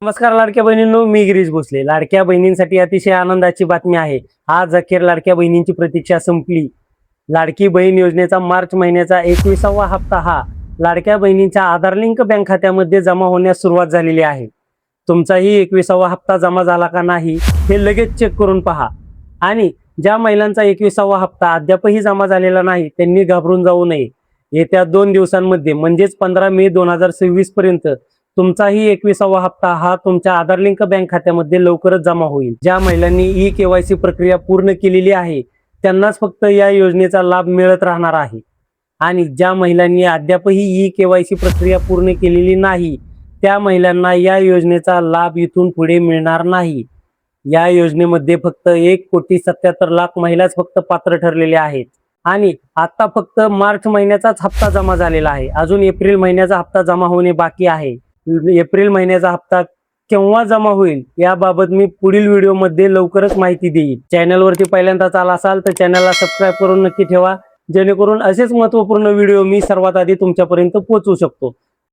नमस्कार लाडक्या बहिणींनो, मी गिरीश भोसले. लाडक्या बहिणींसाठी अतिशय आनंदाची बातमी आहे. आज अखेर लाडक्या बहिणींची प्रतीक्षा संपली. लाडकी बहीण योजनेचा मार्च महिन्याचा 21वा हप्ता हा लाडक्या बहिणींच्या आधार लिंक बँक खात्यामध्ये जमा होण्यास सुरुवात झालेली आहे. तुमचाही 21वा हप्ता जमा झाला का नाही हे लगेच चेक करून पहा. आणि ज्या महिलांचा 21वा हप्ता अद्यापही जमा झालेला नाही त्यांनी घाबरून जाऊ नये. येत्या 2 दिवसांमध्ये म्हणजेच 15 मे 2026 पर्यंत तुमचाही 21वा हप्ता हा तुमच्या आधार लिंक बँक खात्यामध्ये लवकरच जमा होईल. ज्या महिलांनी ई-केवायसी प्रक्रिया पूर्ण केलेली आहे त्यांनाच फक्त या योजनेचा लाभ मिळत राहणार आहे. आणि ज्या महिलांनी अद्यापही ई-केवायसी प्रक्रिया पूर्ण केलेली नाही त्या महिलांना या योजनेचा लाभ इथून पुढे मिळणार नाही. या योजनेमध्ये फक्त 1,77,00,000 महिलाच फक्त पात्र ठरलेले आहेत. आणि आता फक्त मार्च महिन्याचाच हप्ता जमा झालेला आहे. अजून एप्रिल महिन्याचा हप्ता जमा होणे बाकी आहे. एप्रिल महिन्याचा हप्ता केव्हा जमा होईल याबाबत मी पुढील व्हिडिओमध्ये लवकरच माहिती देईन. चॅनलवरती पहिल्यांदाच आला असाल तर चॅनलला सबस्क्राईब करून नक्की ठेवा, जेणेकरून असेच महत्त्वपूर्ण व्हिडिओ मी सर्वात आधी तुमच्यापर्यंत पोहोचवू शकतो.